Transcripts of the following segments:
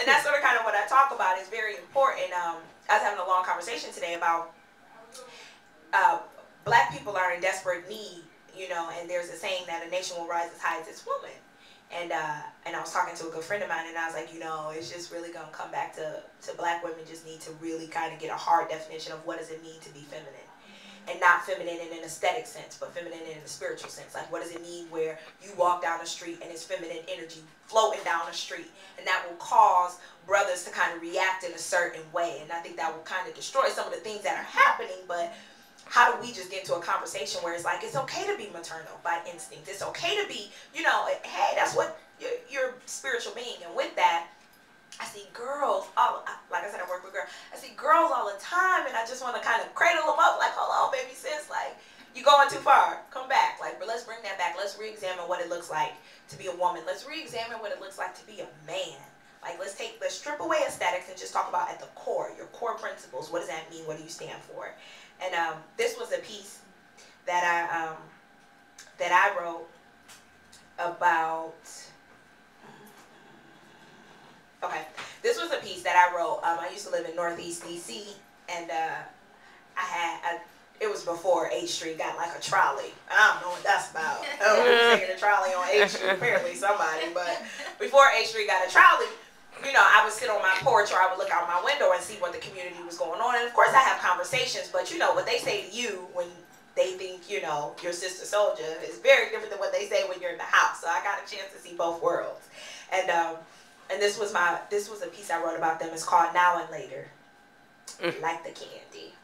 And that's sort of kind of what I talk about. Is very important. I was having a long conversation today about black people are in desperate need, you know, and there's a saying that a nation will rise as high as its woman. And I was talking to a good friend of mine, and I was like, you know, it's just really going to come back to black women just need to really kind of get a hard definition of what does it mean to be feminine. And not feminine in an aesthetic sense, but feminine in a spiritual sense. Like, what does it mean where you walk down the street and it's feminine energy floating down the street? And that will cause brothers to kind of react in a certain way. And I think that will kind of destroy some of the things that are happening, but how do we just get into a conversation where it's like, it's okay to be maternal by instinct. It's okay to be, you know, hey, that's what you're spiritual being. And with that, I see girls, like I said, I work with girls. I see girls all the time, and I just want to kind of cradle them up, like, hold on, baby sis, like, you're going too far. Come back. Like, but let's bring that back. Let's re-examine what it looks like to be a woman. Let's re-examine what it looks like to be a man. Like, let's strip away aesthetics and just talk about at the core, your core principles. What does that mean? What do you stand for? And this was a piece that I wrote about. Okay, this was a piece that I wrote. I used to live in Northeast DC, and it was before H Street got like a trolley. I don't know what that's about. Oh, who's taking a trolley on H Street? Apparently somebody. But before H Street got a trolley, you know, I would sit on my porch or I would look out my window and see what the community was going on. And of course I have conversations, but you know, what they say to you when they think, you know, your sister soldier is very different than what they say when you're in the house. So I got a chance to see both worlds. And this was a piece I wrote about them. It's called NownLater. Like the candy.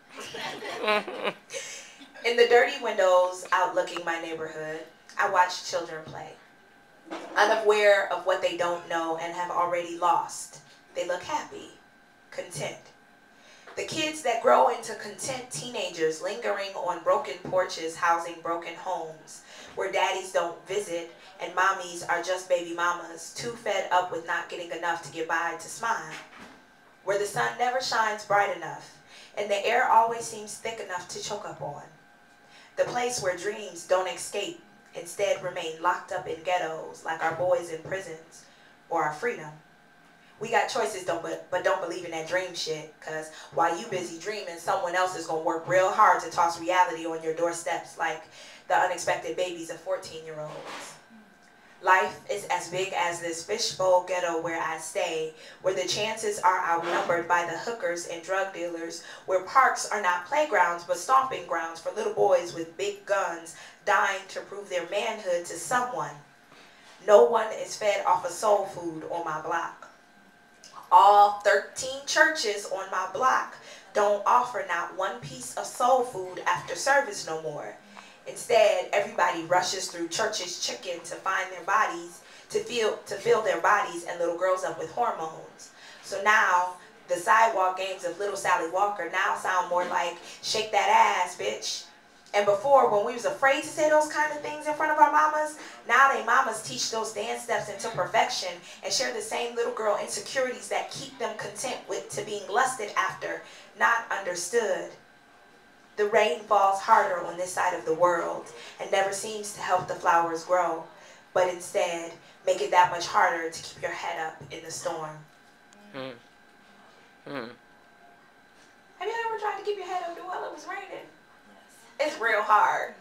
In the dirty windows outlooking my neighborhood, I watch children play. Unaware of what they don't know and have already lost, they look happy, content. The kids that grow into content teenagers lingering on broken porches housing broken homes, where daddies don't visit and mommies are just baby mamas, too fed up with not getting enough to get by to smile. Where the sun never shines bright enough and the air always seems thick enough to choke up on. The place where dreams don't escape, instead remain locked up in ghettos like our boys in prisons or our freedom. We got choices, but don't believe in that dream shit, because while you busy dreaming, someone else is going to work real hard to toss reality on your doorsteps like the unexpected babies of 14-year-olds. Life is as big as this fishbowl ghetto where I stay, where the chances are outnumbered by the hookers and drug dealers, where parks are not playgrounds but stomping grounds for little boys with big guns dying to prove their manhood to someone. No one is fed off of soul food on my block. All 13 churches on my block don't offer not one piece of soul food after service no more. Instead, everybody rushes through church's chicken to find their bodies, to fill their bodies and little girls up with hormones. So now, the sidewalk games of Little Sally Walker now sound more like shake that ass, bitch. And before, when we was afraid to say those kind of things in front of our mamas, now they mamas teach those dance steps into perfection and share the same little girl insecurities that keep them content with to being lusted after, not understood. The rain falls harder on this side of the world and never seems to help the flowers grow, but instead make it that much harder to keep your head up in the storm. Have you ever tried to keep your head up while it was raining? It's real hard.